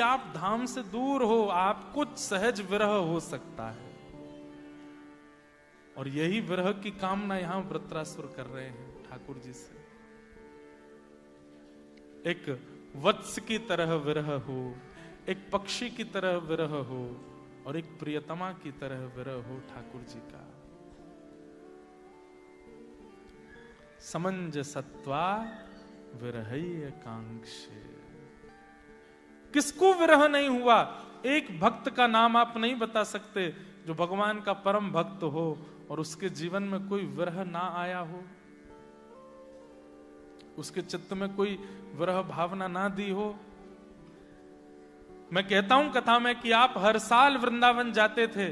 आप धाम से दूर हो, आपको सहज विरह हो सकता है। और यही विरह की कामना यहां वृत्रासुर कर रहे हैं ठाकुर जी से। एक वत्स की तरह विरह हो, एक पक्षी की तरह विरह हो, और एक प्रियतमा की तरह विरह हो ठाकुर जी का। समंजसत्वा विरहय कांक्षे। किसको विरह नहीं हुआ? एक भक्त का नाम आप नहीं बता सकते जो भगवान का परम भक्त हो और उसके जीवन में कोई विरह ना आया हो, उसके चित्त में कोई विरह भावना ना दी हो। मैं कहता हूं कथा में कि आप हर साल वृंदावन जाते थे,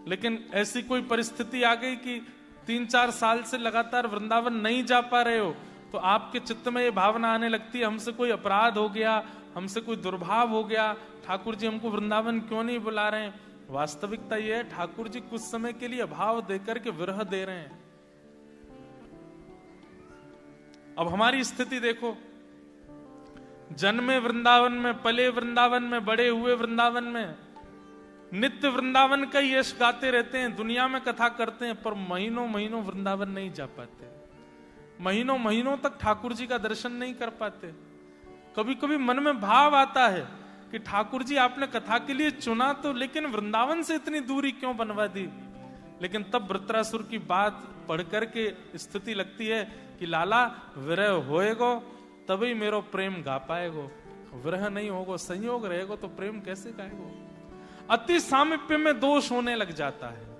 लेकिन ऐसी कोई परिस्थिति आ गई कि 3-4 साल से लगातार वृंदावन नहीं जा पा रहे हो, तो आपके चित्त में ये भावना आने लगती है हमसे कोई अपराध हो गया, हमसे कोई दुर्भाव हो गया, ठाकुर जी हमको वृंदावन क्यों नहीं बुला रहे हैं। वास्तविकता यह है ठाकुर जी कुछ समय के लिए अभाव देकर के विरह दे रहे हैं। अब हमारी स्थिति देखो, जन्मे वृंदावन में, पले वृंदावन में, बड़े हुए वृंदावन में, नित्य वृंदावन का यश गाते रहते हैं, दुनिया में कथा करते हैं, पर महीनों महीनों वृंदावन नहीं जा पाते, महीनों महीनों तक ठाकुर जी का दर्शन नहीं कर पाते। कभी कभी मन में भाव आता है कि ठाकुर जी आपने कथा के लिए चुना तो, लेकिन वृंदावन से इतनी दूरी क्यों बनवा दी। लेकिन तब वृत्रासुर की बात पढ़ करके स्थिति लगती है कि लाला विरह होएगो तभी मेरो प्रेम गा पाएगो, विरह नहीं होगो, संयोग रहेगो तो प्रेम कैसे गाएगो। अति सामीप्य में दोष होने लग जाता है,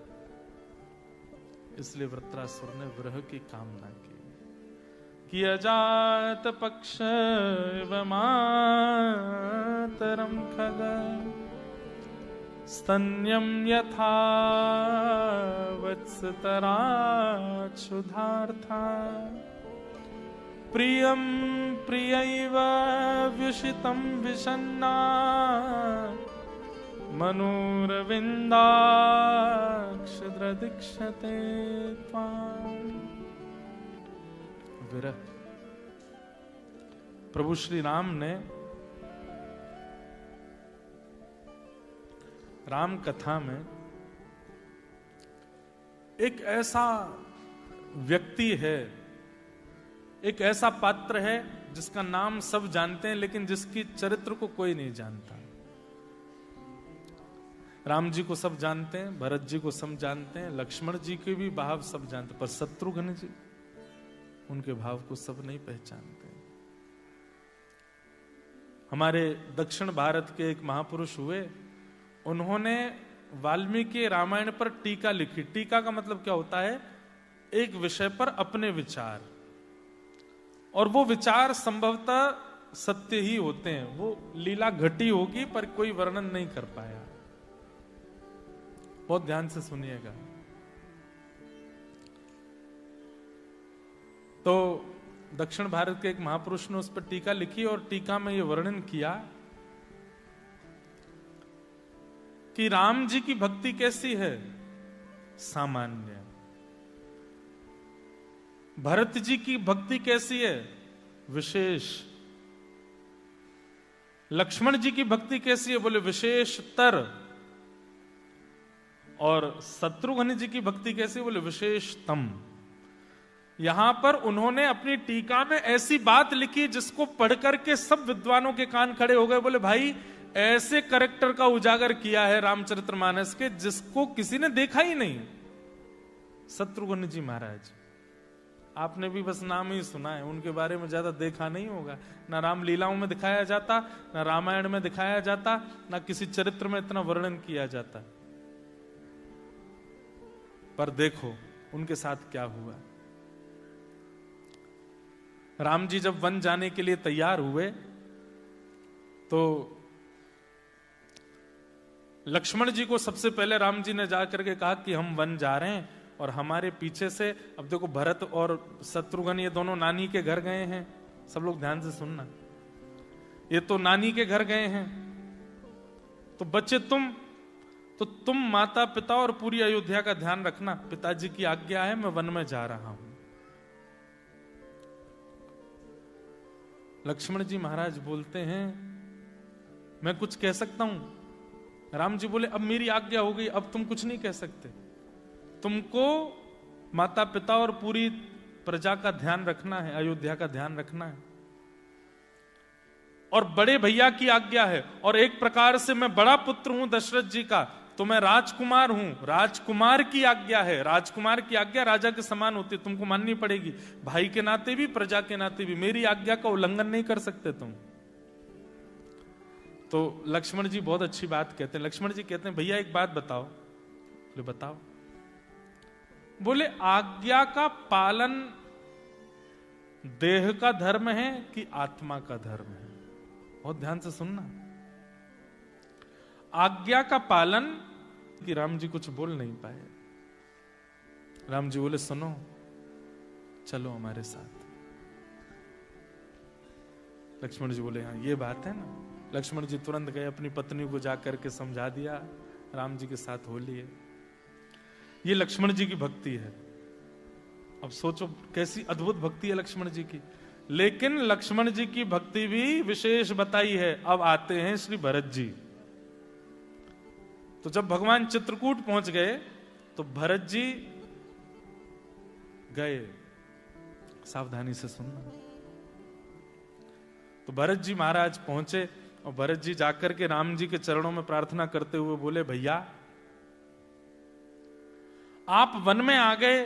इसलिए वृत्रासुर ने विरह की कामना की। कि अजात पक्ष मातरम खग स्तन्यम यथा वत्सतरा क्षुधार्था प्रियम प्रियैव व्युषितं विषन्ना मनोरविंदाक्षद्रदीक्षते त्वाम्। विरह। प्रभु श्री राम ने राम कथा में एक ऐसा व्यक्ति है, एक ऐसा पात्र है जिसका नाम सब जानते हैं, लेकिन जिसकी चरित्र को कोई नहीं जानता। राम जी को सब जानते हैं, भरत जी को सब जानते हैं, लक्ष्मण जी के भी भाव सब जानते हैं, पर शत्रुघ्न जी उनके भाव को सब नहीं पहचानते। हमारे दक्षिण भारत के एक महापुरुष हुए, उन्होंने वाल्मीकि रामायण पर टीका लिखी। टीका का मतलब क्या होता है? एक विषय पर अपने विचार, और वो विचार संभवतः सत्य ही होते हैं। वो लीला घटी होगी पर कोई वर्णन नहीं कर पाया। बहुत ध्यान से सुनिएगा। तो दक्षिण भारत के एक महापुरुष ने उस पर टीका लिखी, और टीका में यह वर्णन किया कि राम जी की भक्ति कैसी है? सामान्य। भरत जी की भक्ति कैसी है? विशेष। लक्ष्मण जी की भक्ति कैसी है? बोले विशेषतर। और शत्रुघ्न जी की भक्ति कैसी? बोले विशेषतम। यहां पर उन्होंने अपनी टीका में ऐसी बात लिखी जिसको पढ़कर के सब विद्वानों के कान खड़े हो गए। बोले भाई, ऐसे कैरेक्टर का उजागर किया है रामचरितमानस के जिसको किसी ने देखा ही नहीं। शत्रुघ्न जी महाराज, आपने भी बस नाम ही सुना है, उनके बारे में ज्यादा देखा नहीं होगा। ना राम लीलाओं में दिखाया जाता, ना रामायण में दिखाया जाता, ना किसी चरित्र में इतना वर्णन किया जाता। पर देखो उनके साथ क्या हुआ। राम जी जब वन जाने के लिए तैयार हुए तो लक्ष्मण जी को सबसे पहले राम जी ने जाकर के कहा कि हम वन जा रहे हैं, और हमारे पीछे से, अब देखो भरत और शत्रुघ्न ये दोनों नानी के घर गए हैं। सब लोग ध्यान से सुनना, ये तो नानी के घर गए हैं। तो बच्चे तुम माता पिता और पूरी अयोध्या का ध्यान रखना, पिताजी की आज्ञा है, मैं वन में जा रहा हूं। लक्ष्मण जी महाराज बोलते हैं, मैं कुछ कह सकता हूं? राम जी बोले अब मेरी आज्ञा हो गई, अब तुम कुछ नहीं कह सकते। तुमको माता पिता और पूरी प्रजा का ध्यान रखना है, अयोध्या का ध्यान रखना है, और बड़े भैया की आज्ञा है, और एक प्रकार से मैं बड़ा पुत्र हूं दशरथ जी का, तो मैं राजकुमार हूं, राजकुमार की आज्ञा है, राजकुमार की आज्ञा राजा के समान होती है, तुमको माननी पड़ेगी, भाई के नाते भी प्रजा के नाते भी, मेरी आज्ञा का उल्लंघन नहीं कर सकते तुम। तो लक्ष्मण जी बहुत अच्छी बात कहते हैं। लक्ष्मण जी कहते हैं भैया एक बात बताओ। बोले बताओ। बोले आज्ञा का पालन देह का धर्म है कि आत्मा का धर्म है? बहुत ध्यान से सुनना। आज्ञा का पालन, कि राम जी कुछ बोल नहीं पाए। राम जी बोले सुनो, चलो हमारे साथ। लक्ष्मण जी बोले हाँ ये बात है ना। लक्ष्मण जी तुरंत गए, अपनी पत्नी को जाकर के समझा दिया, राम जी के साथ हो लिए। ये लक्ष्मण जी की भक्ति है। अब सोचो कैसी अद्भुत भक्ति है लक्ष्मण जी की। लेकिन लक्ष्मण जी की भक्ति भी विशेष बताई है। अब आते हैं श्री भरत जी। तो जब भगवान चित्रकूट पहुंच गए तो भरत जी गए, सावधानी से सुनना। तो भरत जी महाराज पहुंचे और भरत जी जाकर के राम जी के चरणों में प्रार्थना करते हुए बोले भैया आप वन में आ गए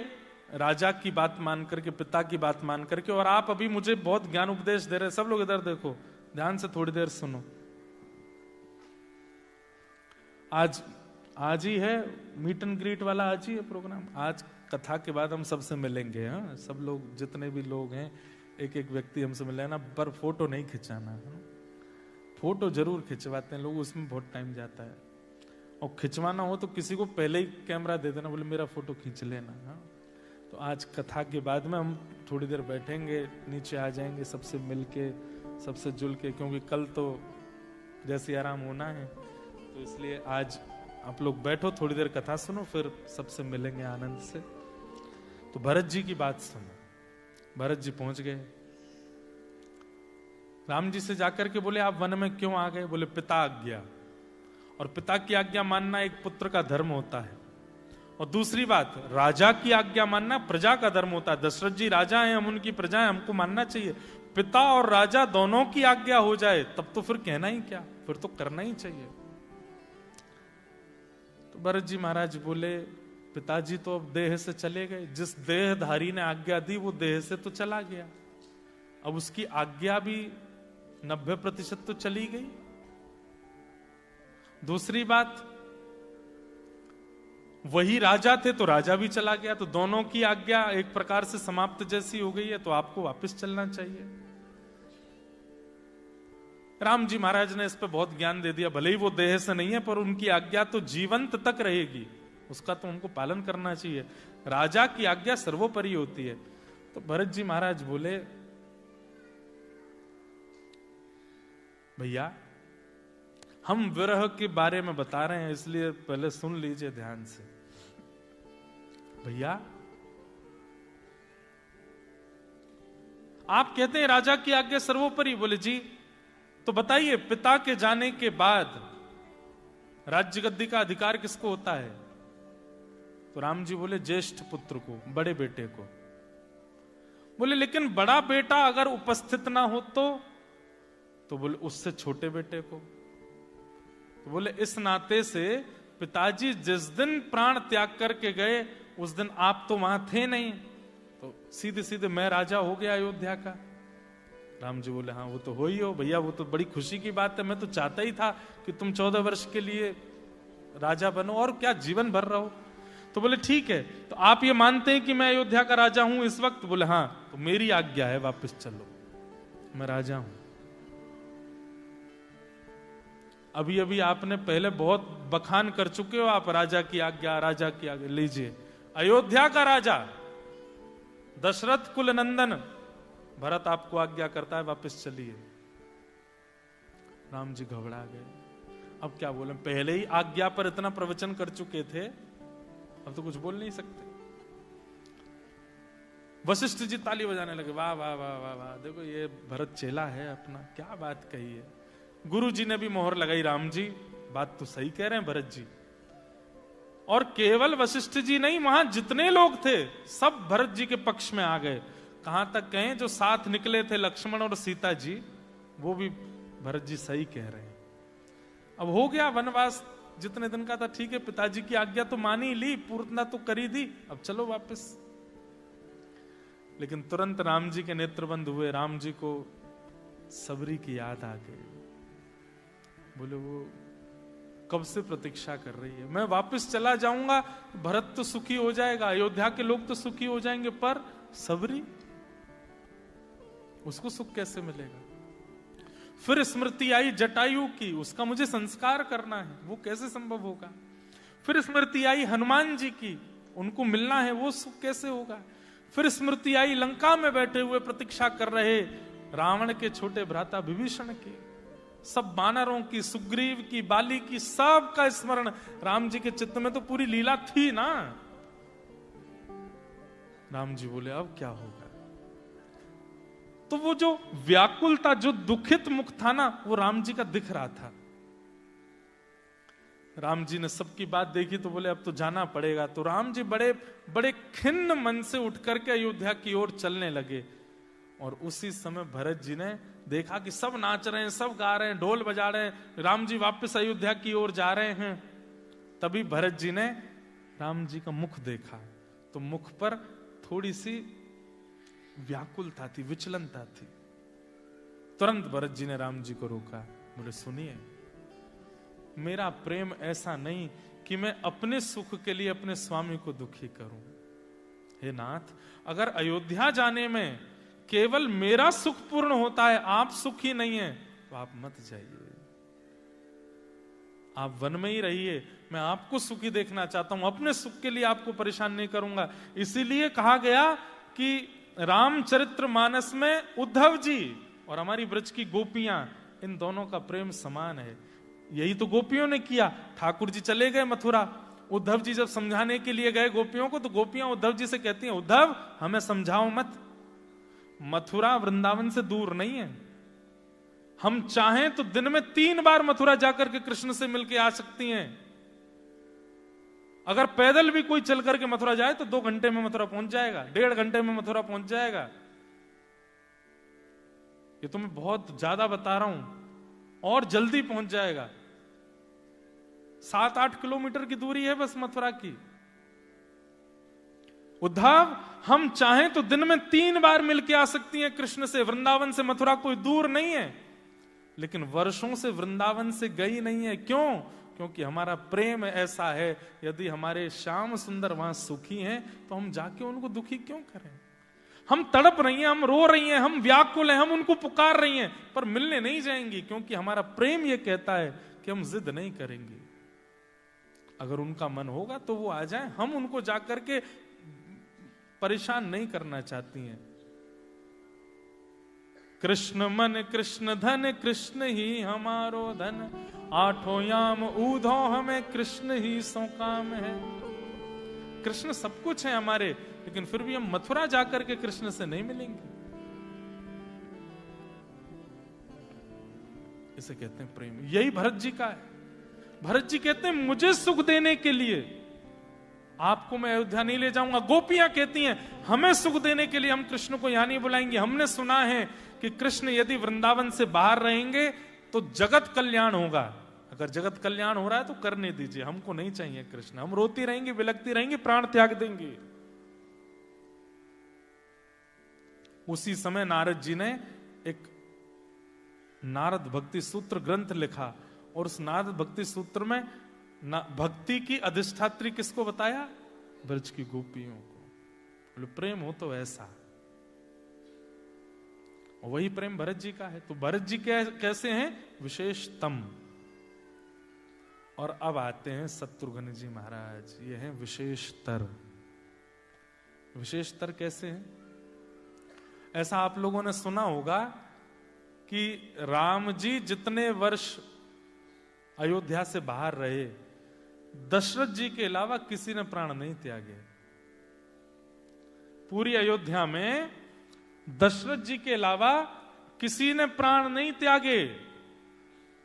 राजा की बात मान करके, पिता की बात मान करके, और आप अभी मुझे बहुत ज्ञान उपदेश दे रहे। सब लोग इधर देखो, ध्यान से थोड़ी देर सुनो। आज ही है मीट एंड ग्रीट वाला, आज ही है प्रोग्राम। आज कथा के बाद हम सबसे मिलेंगे। हाँ, सब लोग जितने भी लोग हैं, एक एक व्यक्ति हमसे मिले ना, पर फोटो नहीं खिंचाना। हाँ? फोटो जरूर खिंचवाते हैं लोग, उसमें बहुत टाइम जाता है। और खिंचवाना हो तो किसी को पहले ही कैमरा दे देना, बोले मेरा फोटो खींच लेना। हाँ? तो आज कथा के बाद में हम थोड़ी देर बैठेंगे, नीचे आ जाएंगे सबसे मिलके, सबसे जुल के, क्योंकि कल तो जैसे आराम होना है। तो इसलिए आज आप लोग बैठो, थोड़ी देर कथा सुनो, फिर सबसे मिलेंगे आनंद से। तो भरत जी की बात सुनो। भरत जी पहुंच गए, राम जी से जाकर के बोले आप वन में क्यों आ गए? बोले पिता आज्ञा, और पिता की आज्ञा मानना एक पुत्र का धर्म होता है। और दूसरी बात, राजा की आज्ञा मानना प्रजा का धर्म होता है। दशरथ जी राजा हैं, हम उनकी प्रजा हैं, हमको मानना चाहिए। पिता और राजा दोनों की आज्ञा हो जाए तब तो फिर कहना ही क्या, फिर तो करना ही चाहिए। तो भरत जी महाराज बोले पिताजी तो अब देह से चले गए, जिस देहधारी ने आज्ञा दी वो देह से तो चला गया, अब उसकी आज्ञा भी 90% तो चली गई। दूसरी बात, वही राजा थे तो राजा भी चला गया, तो दोनों की आज्ञा एक प्रकार से समाप्त जैसी हो गई है, तो आपको वापस चलना चाहिए। राम जी महाराज ने इस पे बहुत ज्ञान दे दिया। भले ही वो देह से नहीं है, पर उनकी आज्ञा तो जीवंत तक रहेगी, उसका तो उनको पालन करना चाहिए। राजा की आज्ञा सर्वोपरि होती है। तो भरत जी महाराज बोले भैया हम विरह के बारे में बता रहे हैं, इसलिए पहले सुन लीजिए ध्यान से। भैया आप कहते हैं राजा की आज्ञा सर्वोपरि। बोले जी, तो बताइए पिता के जाने के बाद राज्य गद्दी का अधिकार किसको होता है? तो राम जी बोले ज्येष्ठ पुत्र को, बड़े बेटे को। बोले लेकिन बड़ा बेटा अगर उपस्थित ना हो तो बोले उससे छोटे बेटे को। तो बोले इस नाते से पिताजी जिस दिन प्राण त्याग करके गए उस दिन आप तो वहां थे नहीं, तो सीधे सीधे मैं राजा हो गया अयोध्या का। राम जी बोले हाँ वो तो हो ही हो भैया, वो तो बड़ी खुशी की बात है। मैं तो चाहता ही था कि तुम 14 वर्ष के लिए राजा बनो और क्या जीवन भर रहो। तो बोले ठीक है, तो आप ये मानते हैं कि मैं अयोध्या का राजा हूं इस वक्त? बोले हाँ, तो मेरी आज्ञा है वापस चलो, मैं राजा हूं। अभी अभी आपने पहले बहुत बखान कर चुके हो आप, राजा की आज्ञा, राजा की आज्ञा। लीजिए अयोध्या का राजा दशरथ कुल नंदन भरत आपको आज्ञा करता है, वापस चलिए। राम जी घबरा गए, अब क्या बोले? पहले ही आज्ञा पर इतना प्रवचन कर चुके थे, अब तो कुछ बोल नहीं सकते। वशिष्ठ जी ताली बजाने लगे, वाह वाह वाह वाह वाह, देखो ये भरत चेला है अपना, क्या बात कही है। गुरु जी ने भी मोहर लगाई, राम जी बात तो सही कह रहे हैं भरत जी। और केवल वशिष्ठ जी नहीं, वहां जितने लोग थे सब भरत जी के पक्ष में आ गए। कहां तक कहें जो साथ निकले थे लक्ष्मण और सीता जी, वो भी भरत जी सही कह रहे हैं। अब हो गया वनवास जितने दिन का था, ठीक है, पिताजी की आज्ञा तो मान ही ली, पूर्णता तो करी दी, अब चलो वापस। लेकिन तुरंत राम जी के नेत्रबंद हुए, राम जी को सबरी की याद आ गई। बोले वो कब से प्रतीक्षा कर रही है, मैं वापस चला जाऊंगा, भरत तो सुखी हो जाएगा, अयोध्या के लोग तो सुखी हो जाएंगे, पर सबरी, उसको सुख कैसे मिलेगा। फिर स्मृति आई जटायु की, उसका मुझे संस्कार करना है, वो कैसे संभव होगा। फिर स्मृति आई हनुमान जी की, उनको मिलना है, वो सुख कैसे होगा। फिर स्मृति आई लंका में बैठे हुए प्रतीक्षा कर रहे रावण के छोटे भ्राता विभीषण की, सब वानरों की, सुग्रीव की, बाली की, सब का स्मरण राम जी के चित्त में तो पूरी लीला थी ना। राम जी बोले अब क्या होगा। तो वो जो व्याकुलता, जो दुखित मुख था ना, वो राम जी का दिख रहा था। राम जी ने सबकी बात देखी तो बोले अब तो जाना पड़ेगा। तो राम जी बड़े बड़े खिन्न मन से उठ करके अयोध्या की ओर चलने लगे। और उसी समय भरत जी ने देखा कि सब नाच रहे हैं, सब गा रहे हैं, ढोल बजा रहे हैं, राम जी वापस अयोध्या की ओर जा रहे हैं। तभी भरत जी ने राम जी का मुख देखा तो मुख पर थोड़ी सी व्याकुलता थी, विचलनता थी। तुरंत भरत जी ने राम जी को रोका, बोले सुनिए, मेरा प्रेम ऐसा नहीं कि मैं अपने सुख के लिए अपने स्वामी को दुखी करूं। हे नाथ, अगर अयोध्या जाने में केवल मेरा सुख पूर्ण होता है, आप सुखी नहीं है, तो आप मत जाइए, आप वन में ही रहिए। मैं आपको सुखी देखना चाहता हूं, अपने सुख के लिए आपको परेशान नहीं करूंगा। इसीलिए कहा गया कि रामचरितमानस में उद्धव जी और हमारी ब्रज की गोपियां, इन दोनों का प्रेम समान है। यही तो गोपियों ने किया। ठाकुर जी चले गए मथुरा, उद्धव जी जब समझाने के लिए गए गोपियों को, तो गोपियां उद्धव जी से कहती हैं, उद्धव हमें समझाओ मत, मथुरा वृंदावन से दूर नहीं है, हम चाहें तो दिन में 3 बार मथुरा जाकर के कृष्ण से मिलके आ सकती हैं। अगर पैदल भी कोई चल करके मथुरा जाए तो 2 घंटे में मथुरा पहुंच जाएगा, 1.5 घंटे में मथुरा पहुंच जाएगा। ये तो मैं बहुत ज्यादा बता रहा हूं, और जल्दी पहुंच जाएगा। 7-8 किलोमीटर की दूरी है बस मथुरा की। उद्धव हम चाहें तो दिन में 3 बार मिलके आ सकती हैं कृष्ण से, वृंदावन से मथुरा कोई दूर नहीं है, लेकिन वर्षों से वृंदावन से गई नहीं है। क्यों? क्योंकि हमारा प्रेम ऐसा है, यदि हमारे श्याम सुंदर वहां सुखी हैं तो हम जाके उनको दुखी क्यों करें। हम तड़प रही हैं, हम रो रही हैं, हम व्याकुल हैं, हम उनको पुकार रही हैं, पर मिलने नहीं जाएंगी, क्योंकि हमारा प्रेम यह कहता है कि हम जिद नहीं करेंगे। अगर उनका मन होगा तो वो आ जाएं, हम उनको जाकर के परेशान नहीं करना चाहती हैं। कृष्ण मन कृष्ण धन, कृष्ण ही हमारो धन, 8 याम ऊधो हमें कृष्ण ही सो काम है। कृष्ण सब कुछ है हमारे, लेकिन फिर भी हम मथुरा जाकर के कृष्ण से नहीं मिलेंगे। इसे कहते हैं प्रेम। यही भरत जी का है। भरत जी कहते हैं मुझे सुख देने के लिए आपको मैं अयोध्या नहीं ले जाऊंगा। गोपियां कहती हैं हमें सुख देने के लिए हम कृष्ण को यहां नहीं बुलाएंगे। हमने सुना है कि कृष्ण यदि वृंदावन से बाहर रहेंगे तो जगत कल्याण होगा। अगर जगत कल्याण हो रहा है तो करने दीजिए, हमको नहीं चाहिए कृष्ण, हम रोती रहेंगे, बिलखती रहेंगी, प्राण त्याग देंगे। उसी समय नारद जी ने एक नारद भक्ति सूत्र ग्रंथ लिखा, और उस नारद भक्ति सूत्र में भक्ति की अधिष्ठात्री किसको बताया? ब्रज की गोपियों को। बोले प्रेम हो तो ऐसा, वही प्रेम भरत जी का है। तो भरत जी कैसे हैं? विशेषतम। और अब आते हैं शत्रुघ्न जी महाराज, ये हैं विशेषतर। विशेषतर कैसे हैं? ऐसा आप लोगों ने सुना होगा कि राम जी जितने वर्ष अयोध्या से बाहर रहे, दशरथ जी के अलावा किसी ने प्राण नहीं त्यागे। पूरी अयोध्या में दशरथ जी के अलावा किसी ने प्राण नहीं त्यागे।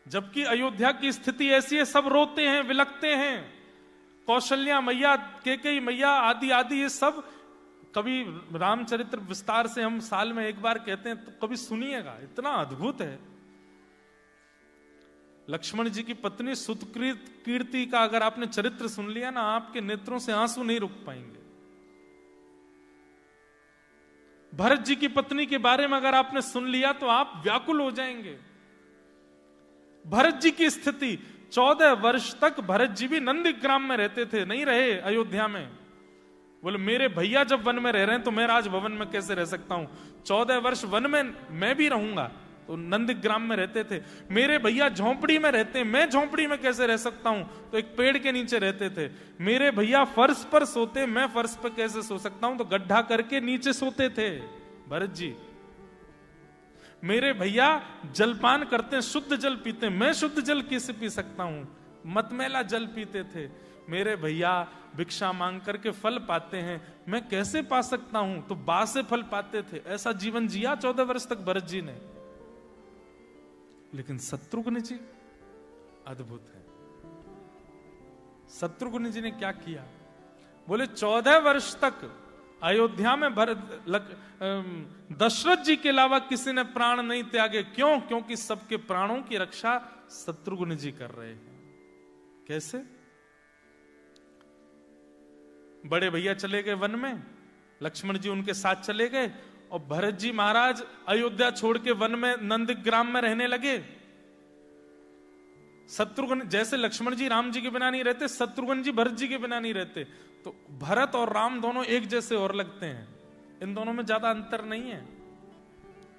जबकि अयोध्या की स्थिति ऐसी है, सब रोते हैं, विलखते हैं। कौशल्या मैया, कैकेयी मैया आदि आदि, ये सब कभी रामचरित्र विस्तार से हम साल में एक बार कहते हैं, तो कभी सुनिएगा, इतना अद्भुत है। लक्ष्मण जी की पत्नी सुतकीर्ति का अगर आपने चरित्र सुन लिया ना, आपके नेत्रों से आंसू नहीं रुक पाएंगे। भरत जी की पत्नी के बारे में अगर आपने सुन लिया तो आप व्याकुल हो जाएंगे। भरत जी की स्थिति, 14 वर्ष तक भरत जी भी नंदीग्राम में रहते थे, नहीं रहे अयोध्या में। बोले मेरे भैया जब वन में रह रहे हैं तो मैं राजभवन में कैसे रह सकता हूं? 14 वर्ष वन में मैं भी रहूंगा। तो नंदीग्राम में रहते थे। मेरे भैया झोंपड़ी में रहते हैं, मैं झोंपड़ी में कैसे रह सकता हूं? तो एक पेड़ के नीचे रहते थे। मेरे भैया फर्श पर सोते, मैं फर्श पर कैसे सो सकता हूं? तो गड्ढा करके नीचे सोते थे भरत जी। मेरे भैया जलपान करते हैं, शुद्ध जल पीते हैं, मैं शुद्ध जल कैसे पी सकता हूं? मतमेला जल पीते थे। मेरे भैया भिक्षा मांग करके फल पाते हैं, मैं कैसे पा सकता हूं? तो बासे फल पाते थे। ऐसा जीवन जिया 14 वर्ष तक भरत जी ने। लेकिन शत्रुघ्न जी अद्भुत है। शत्रुघ्न जी ने क्या किया? बोले 14 वर्ष तक अयोध्या में दशरथ जी के अलावा किसी ने प्राण नहीं त्यागे। क्यों? क्योंकि सबके प्राणों की रक्षा शत्रुघ्न जी कर रहे हैं। कैसे? बड़े भैया चले गए वन में, लक्ष्मण जी उनके साथ चले गए, और भरत जी महाराज अयोध्या छोड़ के वन में नंदग्राम में रहने लगे। शत्रुघ्न, जैसे लक्ष्मण जी राम जी के बिना नहीं रहते, शत्रुघ्न जी भरत जी के बिना नहीं रहते। तो भरत और राम दोनों एक जैसे और लगते हैं, इन दोनों में ज्यादा अंतर नहीं है।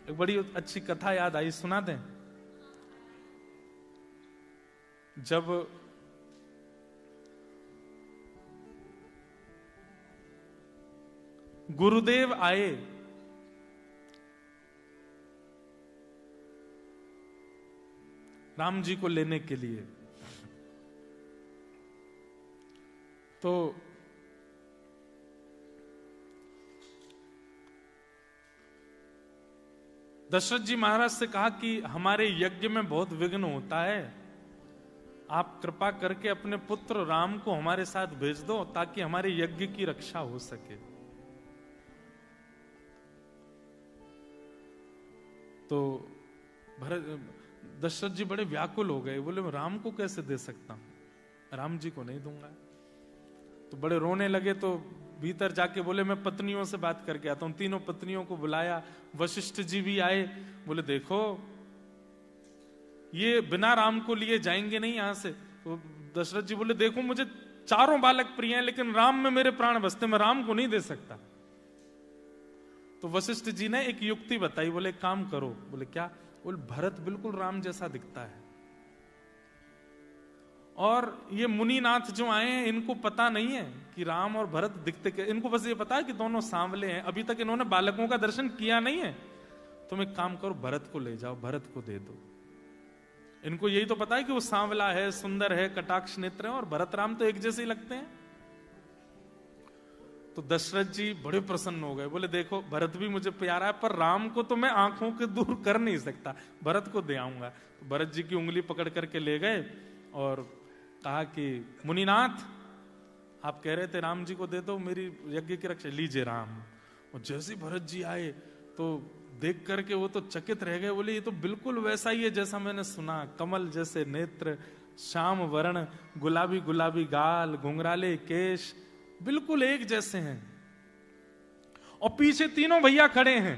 एक बड़ी अच्छी कथा याद आई, सुना दें। जब गुरुदेव आए राम जी को लेने के लिए, तो दशरथ जी महाराज से कहा कि हमारे यज्ञ में बहुत विघ्न होता है, आप कृपा करके अपने पुत्र राम को हमारे साथ भेज दो ताकि हमारे यज्ञ की रक्षा हो सके। तो दशरथ जी बड़े व्याकुल हो गए। बोले मैं राम को कैसे दे सकता हूं? राम जी को नहीं दूंगा। तो बड़े रोने लगे। तो भीतर जाके बोले मैं पत्नियों से बात करके आता हूं। तीनों पत्नियों को बुलाया, वशिष्ठ जी भी आए। बोले देखो ये बिना राम को लिए जाएंगे नहीं यहां से। तो दशरथ जी बोले देखो मुझे चारों बालक प्रिय हैं, लेकिन राम में मेरे प्राण बसते, मैं राम को नहीं दे सकता। तो वशिष्ठ जी ने एक युक्ति बताई। बोले काम करो। बोले क्या? बोले भरत बिल्कुल राम जैसा दिखता है, और ये मुनिनाथ जो आए हैं इनको पता नहीं है कि राम और भरत दिखते क्या। इनको बस ये पता है कि दोनों सांवले हैं, अभी तक इन्होंने बालकों का दर्शन किया नहीं है। तुम एक काम करो, भरत को ले जाओ, भरत को दे दो। इनको यही तो पता है कि वो सांवला है, सुंदर है, कटाक्ष नेत्र है, और भरत राम तो एक जैसे ही लगते हैं। तो दशरथ जी बड़े प्रसन्न हो गए। बोले देखो भरत भी मुझे प्यारा है, पर राम को तो मैं आंखों के दूर कर नहीं सकता, भरत को दे आऊंगा। तो भरत जी की उंगली पकड़ करके ले गए और कहा कि मुनिनाथ आप कह रहे थे राम जी को दे दो मेरी यज्ञ की रक्षा, लीजिए राम। और जैसे भरत जी आए तो देख करके वो तो चकित रह गए। बोले ये तो बिल्कुल वैसा ही है जैसा मैंने सुना, कमल जैसे नेत्र, श्याम वर्ण, गुलाबी गुलाबी गाल, घुंघराले केश, बिल्कुल एक जैसे हैं। और पीछे तीनों भैया खड़े हैं,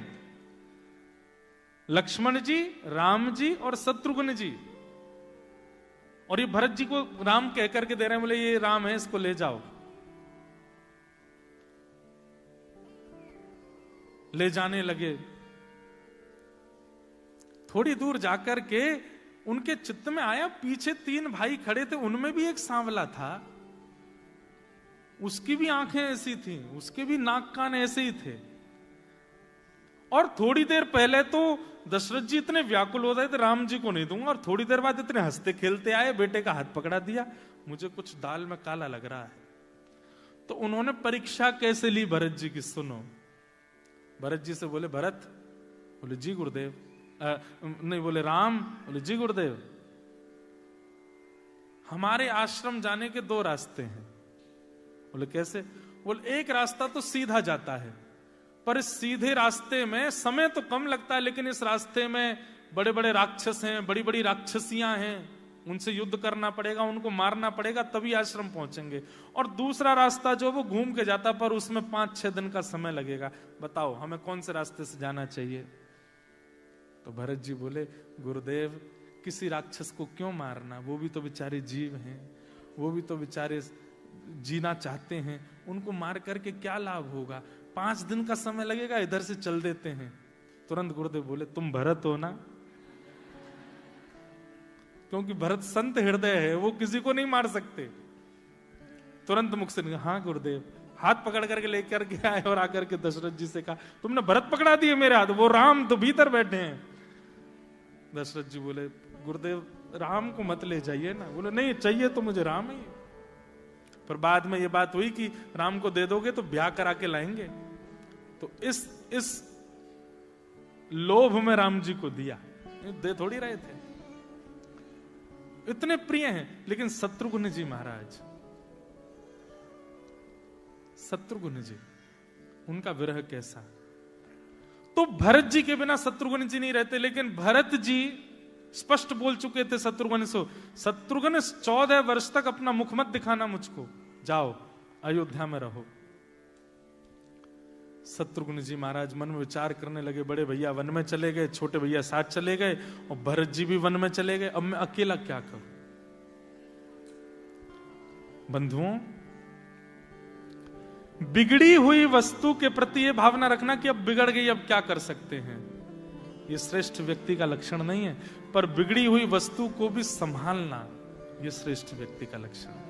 लक्ष्मण जी, राम जी और शत्रुघ्न जी। और ये भरत जी को राम कह करके दे रहे हैं। बोले ये राम है, इसको ले जाओ। ले जाने लगे। थोड़ी दूर जाकर के उनके चित्त में आया पीछे 3 भाई खड़े थे, उनमें भी एक सांवला था, उसकी भी आंखें ऐसी थी, उसके भी नाक कान ऐसे ही थे। और थोड़ी देर पहले तो दशरथ जी इतने व्याकुल हो रहे थे राम जी को नहीं दूंगा, और थोड़ी देर बाद इतने हंसते खेलते आए, बेटे का हाथ पकड़ा दिया, मुझे कुछ दाल में काला लग रहा है। तो उन्होंने परीक्षा कैसे ली भरत जी की, सुनो। भरत जी से बोले भरत, बोले जी गुरुदेव, नहीं बोले राम, बोले जी गुरुदेव। हमारे आश्रम जाने के 2 रास्ते हैं। बोले कैसे? बोले एक रास्ता तो सीधा जाता है, पर इस सीधे रास्ते में समय तो कम लगता है, लेकिन इस रास्ते में बड़े बड़े राक्षस हैं, बड़ी बड़ी राक्षसियां हैं, उनसे युद्ध करना पड़ेगा, उनको मारना पड़ेगा, तभी आश्रम पहुंचेंगे। और दूसरा रास्ता जो वो घूम के जाता, पर उसमें 5-6 दिन का समय लगेगा। बताओ हमें कौन से रास्ते से जाना चाहिए? तो भरत जी बोले, गुरुदेव किसी राक्षस को क्यों मारना, वो भी तो बेचारे जीव हैं, वो भी तो बेचारे जीना चाहते हैं, उनको मार करके क्या लाभ होगा? 5 दिन का समय लगेगा, इधर से चल देते हैं। तुरंत गुरुदेव बोले, तुम भरत हो ना? क्योंकि भरत संत हृदय है, वो किसी को नहीं मार सकते। तुरंत मुख से, हाँ गुरुदेव। हाथ पकड़ करके लेकर के आए और आकर के दशरथ जी से कहा, तुमने भरत पकड़ा दिए मेरे हाथ, वो राम तो भीतर बैठे हैं। दशरथ जी बोले, गुरुदेव राम को मत ले जाइए ना। बोले नहीं, चाहिए तो मुझे राम ही। पर बाद में ये बात हुई कि राम को दे दोगे तो ब्याह करा के लाएंगे। तो इस लोभ में राम जी को दिया, दे थोड़ी रहे थे, इतने प्रिय हैं। लेकिन शत्रुघ्न जी महाराज, शत्रुघ्न जी, उनका विरह कैसा। तो भरत जी के बिना शत्रुघ्न जी नहीं रहते, लेकिन भरत जी स्पष्ट बोल चुके थे शत्रुघ्न से, शत्रुघ्न 14 वर्ष तक अपना मुख मत दिखाना मुझको, जाओ अयोध्या में रहो। शत्रुघ्न जी महाराज मन में विचार करने लगे, बड़े भैया वन में चले गए, छोटे भैया साथ चले गए, और भरत जी भी वन में चले गए, अब मैं अकेला क्या करूं? बंधुओं, बिगड़ी हुई वस्तु के प्रति यह भावना रखना कि अब बिगड़ गई, अब क्या कर सकते हैं, यह श्रेष्ठ व्यक्ति का लक्षण नहीं है। पर बिगड़ी हुई वस्तु को भी संभालना, यह श्रेष्ठ व्यक्ति का लक्षण है।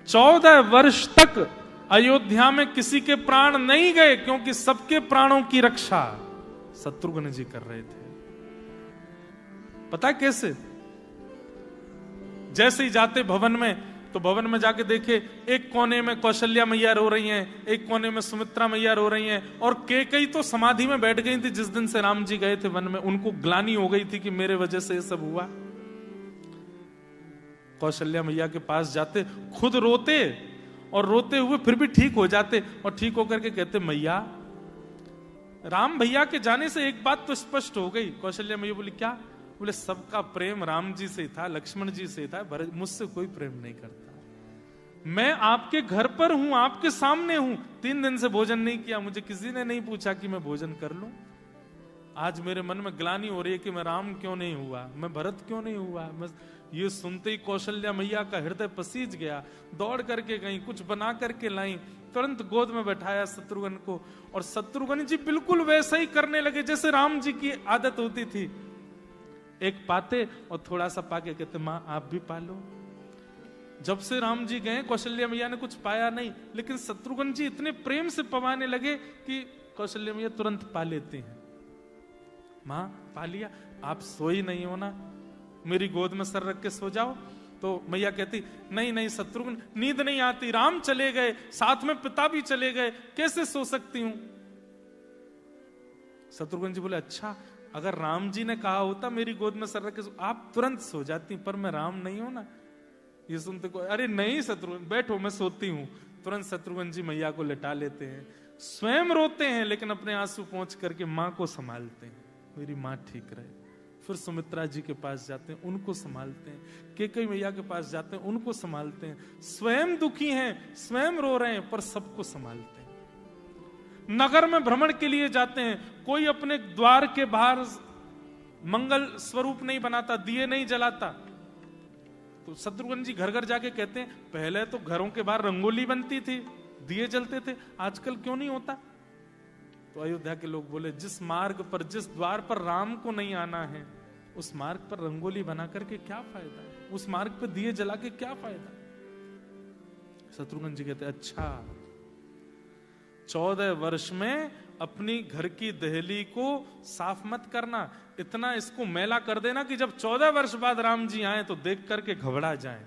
14 वर्ष तक अयोध्या में किसी के प्राण नहीं गए, क्योंकि सबके प्राणों की रक्षा शत्रुघ्न जी कर रहे थे। पता कैसे? जैसे ही जाते भवन में, तो भवन में जाके देखे, एक कोने में कौशल्या मैया रो रही हैं, एक कोने में सुमित्रा मैया रो रही हैं, और केकई तो समाधि में बैठ गई थी। जिस दिन से राम जी गए थे वन में, उनको ग्लानि हो गई थी कि मेरे वजह से ये सब हुआ। कौशल्या मैया के पास जाते, खुद रोते, और रोते हुए फिर भी ठीक हो जाते, और ठीक होकर के कहते, मैया, राम भैया के जाने से एक बात तो स्पष्ट हो गई। कौशल्या मैया बोली, क्या? बोले, सबका प्रेम राम जी से था, लक्ष्मण जी से था, भरत मुझसे कोई प्रेम नहीं करता। मैं आपके घर पर हूं, आपके सामने हूं, 3 दिन से भोजन नहीं किया, मुझे किसी ने नहीं पूछा कि मैं भोजन कर लूं। आज मेरे मन में ग्लानि हो रही है कि मैं राम क्यों नहीं हुआ, मैं भरत क्यों नहीं हुआ। मैं ये सुनते ही कौशल्या मैया का हृदय पसीज गया, दौड़ करके गई, कुछ बना करके लाई, तुरंत गोद में बैठाया शत्रुघ्न को, और शत्रुघ्न जी बिल्कुल वैसा ही करने लगे जैसे राम जी की आदत होती थी। एक पाते और थोड़ा सा पाके कहते, मां आप भी पालो। जब से राम जी गए, कौशल्या मैया ने कुछ पाया नहीं, लेकिन शत्रुघ्न जी इतने प्रेम से पवाने लगे कि कौशल्या मैया तुरंत पा लेती हैं। मां पा लिया, आप सोई नहीं हो ना, मेरी गोद में सर रख के सो जाओ। तो मैया कहती, नहीं नहीं शत्रुघ्न, नींद नहीं आती, राम चले गए, साथ में पिता भी चले गए, कैसे सो सकती हूं। शत्रुघ्न जी बोले, अच्छा, अगर राम जी ने कहा होता मेरी गोद में सर रख के आप तुरंत सो जाती, पर मैं राम नहीं हूं ना। ये सुनते को, अरे नहीं शत्रुघ्न, बैठो मैं सोती हूं। तुरंत शत्रुघ्न जी मैया को लिटा लेते हैं, स्वयं रोते हैं, लेकिन अपने आंसू पहुंच करके मां को संभालते हैं, मेरी मां ठीक रहे। फिर सुमित्रा जी के पास जाते हैं, उनको संभालते हैं, कैकेयी मैया के पास जाते हैं, उनको संभालते हैं। स्वयं दुखी हैं, स्वयं रो रहे हैं, पर सबको संभालते हैं। नगर में भ्रमण के लिए जाते हैं, कोई अपने द्वार के बाहर मंगल स्वरूप नहीं बनाता, दिए नहीं जलाता। तो शत्रुघ्न जी घर घर जाके कहते हैं, पहले तो घरों के बाहर रंगोली बनती थी, दिए जलते थे, आजकल क्यों नहीं होता। तो अयोध्या के लोग बोले, जिस मार्ग पर, जिस द्वार पर राम को नहीं आना है, उस मार्ग पर रंगोली बना करके क्या फायदा है, उस मार्ग पर दिए जला के क्या फायदा। शत्रुघ्न जी कहते, अच्छा 14 वर्ष में अपनी घर की दहली को साफ मत करना, इतना इसको मैला कर देना कि जब 14 वर्ष बाद राम जी आए तो देख करके घबरा जाए,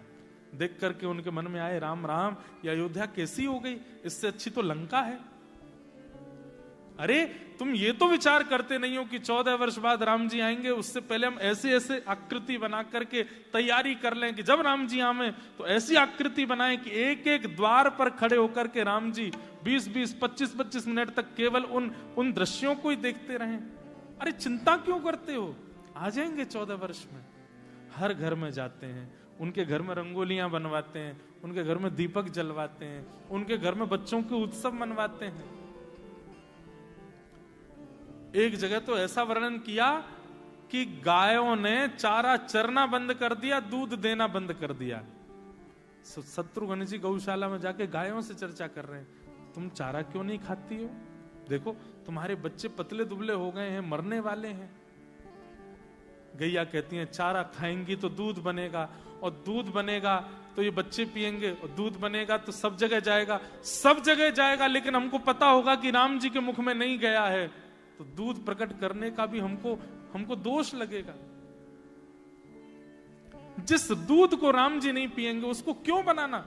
देख करके उनके मन में आए, राम राम, ये अयोध्या कैसी हो गई, इससे अच्छी तो लंका है। अरे तुम ये तो विचार करते नहीं हो कि 14 वर्ष बाद राम जी आएंगे, उससे पहले हम ऐसे ऐसे आकृति बना करके तैयारी कर लें कि जब राम जी आवे तो ऐसी आकृति बनाएं कि एक एक द्वार पर खड़े होकर के राम जी 20-20, 25-25 मिनट तक केवल उन दृश्यों को ही देखते रहें। अरे चिंता क्यों करते हो, आ जाएंगे 14 वर्ष में। हर घर में जाते हैं, उनके घर में रंगोलियां बनवाते हैं, उनके घर में दीपक जलवाते हैं, उनके घर में बच्चों के उत्सव मनवाते हैं। एक जगह तो ऐसा वर्णन किया कि गायों ने चारा चरना बंद कर दिया, दूध देना बंद कर दिया। शत्रुघ्न जी गौशाला में जाके गायों से चर्चा कर रहे हैं, तुम चारा क्यों नहीं खाती हो, देखो तुम्हारे बच्चे पतले दुबले हो गए हैं, मरने वाले हैं। गैया कहती हैं चारा खाएंगी तो दूध बनेगा, और दूध बनेगा तो ये बच्चे पिएंगे, और दूध बनेगा तो सब जगह जाएगा, सब जगह जाएगा, लेकिन हमको पता होगा कि राम जी के मुख में नहीं गया है, तो दूध प्रकट करने का भी हमको दोष लगेगा। जिस दूध को राम जी नहीं पिएंगे उसको क्यों बनाना।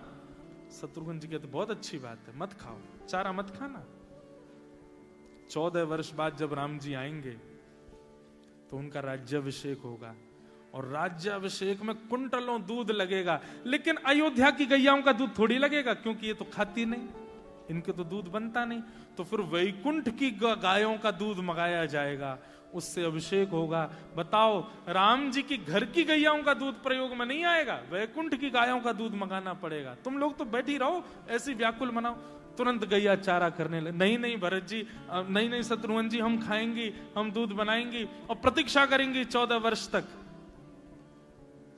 शत्रुघ्न जी कहते बहुत अच्छी बात है, मत खाओ, चारा मत खाना। 14 वर्ष बाद जब राम जी आएंगे तो उनका राज्याभिषेक होगा, और राज्याभिषेक में कुंटलों दूध लगेगा, लेकिन अयोध्या की गैयाओं का दूध थोड़ी लगेगा, क्योंकि ये तो खाती नहीं, इनके तो दूध बनता नहीं। तो फिर वैकुंठ की गायों का दूध मंगाया जाएगा, उससे अभिषेक होगा। बताओ, राम जी की घर की गैयाओं का दूध प्रयोग में नहीं आएगा, वैकुंठ की गायों का दूध मंगाना पड़ेगा। तुम लोग तो बैठी रहो, ऐसी व्याकुल मनाओ। तुरंत गैया चारा करने लगे, नहीं भरत जी, नहीं शत्रुघ्न जी, हम खाएंगी, हम दूध बनाएंगी और प्रतीक्षा करेंगी 14 वर्ष तक।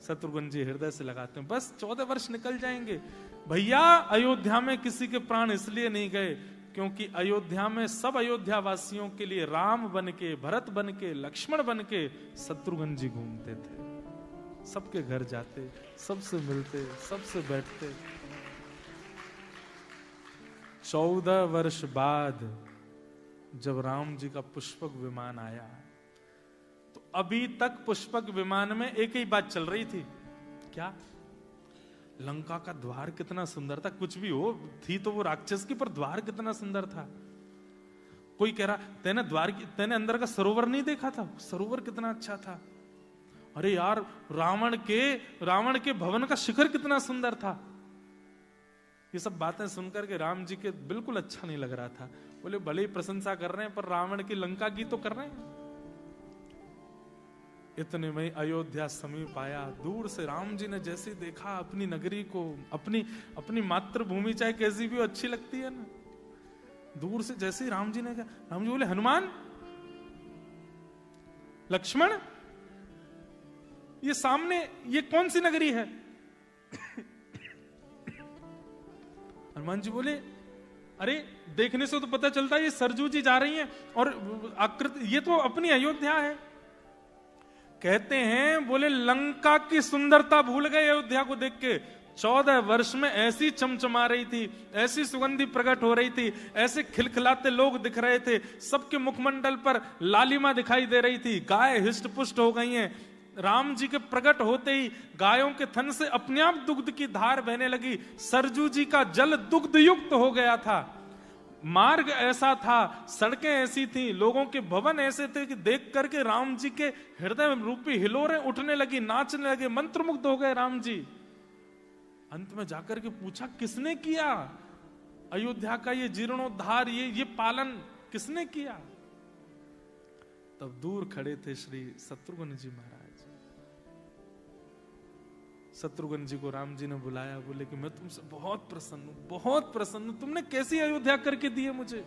शत्रुघ्न जी हृदय से लगाते हैं, बस 14 वर्ष निकल जाएंगे भैया। अयोध्या में किसी के प्राण इसलिए नहीं गए क्योंकि अयोध्या में सब अयोध्या वासियों के लिए राम बन के, भरत बन के, लक्ष्मण बन के शत्रुघ्न जी घूमते थे। सबके घर जाते, सबसे मिलते, सबसे बैठते। 14 वर्ष बाद जब राम जी का पुष्पक विमान आया, तो अभी तक पुष्पक विमान में एक ही बात चल रही थी, क्या? लंका का द्वार कितना सुंदर था। कुछ भी हो, थी तो वो राक्षस की, पर द्वार कितना सुंदर था। कोई कह रहा तेने अंदर का सरोवर नहीं देखा था, सरोवर कितना अच्छा था। अरे यार, रावण के भवन का शिखर कितना सुंदर था। ये सब बातें सुनकर के राम जी के बिल्कुल अच्छा नहीं लग रहा था। बोले भले ही प्रशंसा कर रहे हैं, पर रावण की लंका की तो कर रहे हैं। इतने में अयोध्या समीप आया। दूर से राम जी ने जैसे देखा अपनी नगरी को, अपनी मातृभूमि चाहे कैसी भी अच्छी लगती है ना, दूर से जैसे ही राम जी ने कहा, राम जी बोले हनुमान, लक्ष्मण, ये सामने ये कौन सी नगरी है? हनुमान जी बोले अरे देखने से तो पता चलता है ये सरजू जी जा रही हैं, और आकृति ये तो अपनी अयोध्या है। कहते हैं बोले लंका की सुंदरता भूल गए अयोध्या को देख के। 14 वर्ष में ऐसी चमचमा रही थी, ऐसी सुगंधी प्रकट हो रही थी, ऐसे खिलखिलाते लोग दिख रहे थे, सबके मुखमंडल पर लालिमा दिखाई दे रही थी। गाय हिष्ट पुष्ट हो गई हैं। राम जी के प्रकट होते ही गायों के थन से अपने आप दुग्ध की धार बहने लगी। सरजू जी का जल दुग्ध युक्त हो गया था। मार्ग ऐसा था, सड़कें ऐसी थी, लोगों के भवन ऐसे थे कि देख करके राम जी के हृदय रूपी हिलोरें उठने लगी, नाचने लगे, मंत्रमुग्ध हो गए राम जी। अंत में जाकर के पूछा किसने किया अयोध्या का ये जीर्णोद्धार, ये पालन किसने किया? तब दूर खड़े थे श्री शत्रुघ्न जी महाराज। शत्रुघ्न जी को राम जी ने बुलाया, बोले कि मैं तुमसे बहुत प्रसन्न हूं, बहुत प्रसन्न हूं, तुमने कैसी अयोध्या करके दी है मुझे।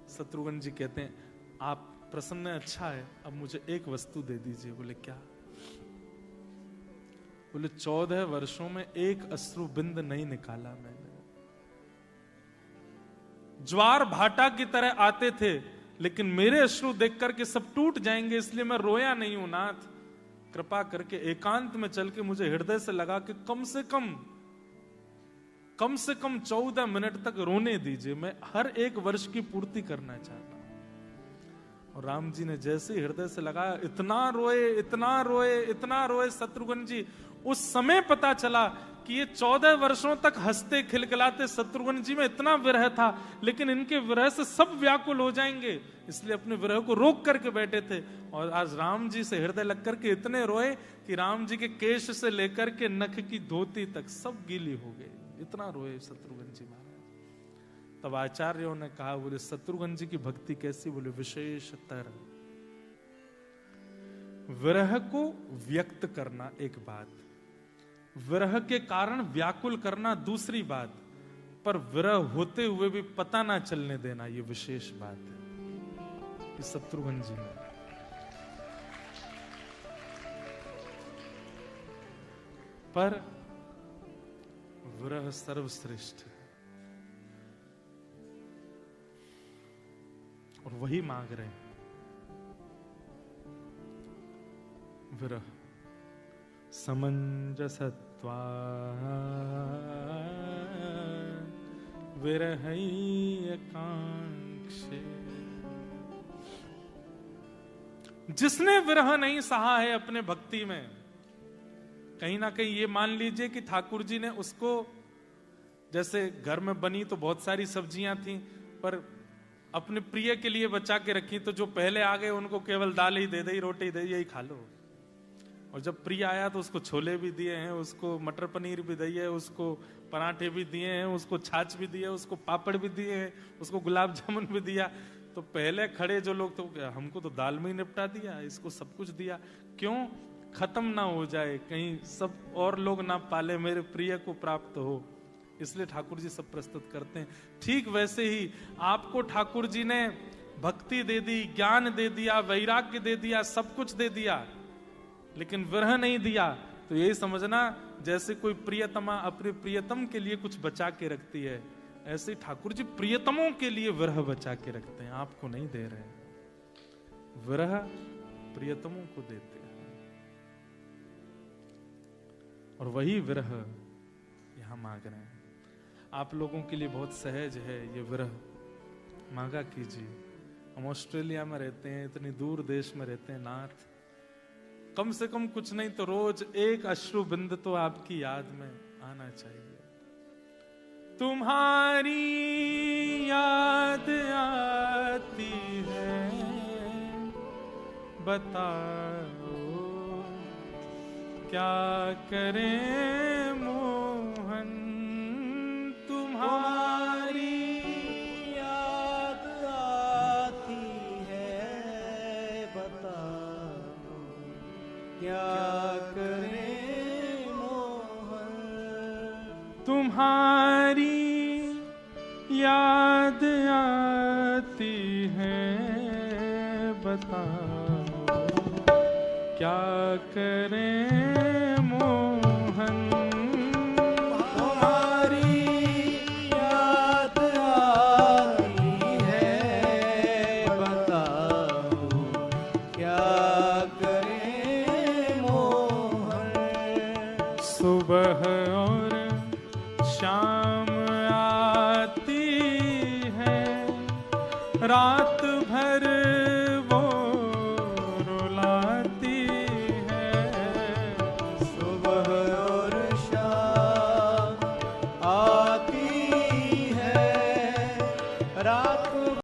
शत्रुघ्न जी कहते हैं आप प्रसन्न है, अच्छा है, अब मुझे एक वस्तु दे दीजिए। बोले क्या? बोले 14 वर्षों में एक अश्रु बिंद नहीं निकाला मैंने। ज्वार भाटा की तरह आते थे, लेकिन मेरे अश्रु देख करके सब टूट जाएंगे, इसलिए मैं रोया नहीं हूं नाथ। कृपा करके एकांत में चल के मुझे हृदय से लगा के कम से कम 14 मिनट तक रोने दीजिए, मैं हर एक वर्ष की पूर्ति करना चाहता हूं। और राम जी ने जैसे हृदय से लगाया, इतना रोए शत्रुघ्न जी। उस समय पता चला कि ये 14 वर्षों तक हंसते खिलखिलाते, शत्रुघ्न जी में इतना विरह था, लेकिन इनके विरह से सब व्याकुल हो जाएंगे, इसलिए अपने विरह को रोक करके बैठे थे। और आज राम जी से हृदय लग करके इतने रोए कि राम जी के केश से लेकर के नख की धोती तक सब गीली हो गई, इतना रोए शत्रुघ्न जी महाराज। तब आचार्यों ने कहा, बोले शत्रुघ्न जी की भक्ति कैसी? बोले विशेषतर विरह को व्यक्त करना एक बात, विरह के कारण व्याकुल करना दूसरी बात, पर विरह होते हुए भी पता ना चलने देना, ये विशेष बात है कि शत्रुघ्न जी ने। पर विरह सर्वश्रेष्ठ है और वही मांग रहे हैं। विरह समंजसत्वा विरहैकांक्षे, जिसने विरह नहीं सहा है अपने भक्ति में, कहीं ना कहीं ये मान लीजिए कि ठाकुर जी ने उसको, जैसे घर में बनी तो बहुत सारी सब्जियां थी, पर अपने प्रिय के लिए बचा के रखी, तो जो पहले आ गए उनको केवल दाल ही दे दी, रोटी दे दी, यही खा लो। और जब प्रिय आया तो उसको छोले भी दिए हैं, उसको मटर पनीर भी दिए है, उसको पराठे भी दिए हैं, उसको छाछ भी दिए, उसको पापड़ भी दिए हैं, उसको गुलाब जामुन भी दिया। तो पहले खड़े जो लोग थे, हमको तो दाल में ही निपटा दिया, इसको सब कुछ दिया, क्यों? खत्म ना हो जाए, कहीं सब और लोग ना पाले, मेरे प्रिय को प्राप्त हो, इसलिए ठाकुर जी सब प्रस्तुत करते हैं। ठीक वैसे ही आपको ठाकुर जी ने भक्ति दे दी, ज्ञान दे दिया, वैराग्य दे दिया, सब कुछ दे दिया, लेकिन विरह नहीं दिया, तो यही समझना जैसे कोई प्रियतमा अपने प्रियतम के लिए कुछ बचा के रखती है, ऐसे ठाकुर जी प्रियतमों के लिए विरह बचा के रखते हैं, आपको नहीं दे रहे। विरह प्रियतमों को देते हैं, और वही विरह यहां मांग रहे हैं। आप लोगों के लिए बहुत सहज है ये विरह, मांगा कीजिए। हम ऑस्ट्रेलिया में रहते हैं, इतनी दूर देश में रहते हैं, नाथ, कम से कम कुछ नहीं तो रोज एक अश्रु बिंद तो आपकी याद में आना चाहिए। तुम्हारी याद आती है, बताओ क्या करें मोहन, तुम्हारी याद आती है, बताओ क्या करें मोहन, तुम्हारी याद आती है, बताओ क्या करें मोहन, तुम्हारी याद आती है, बताओ क्या करें मोहन। सुबह और शाम आती है, रात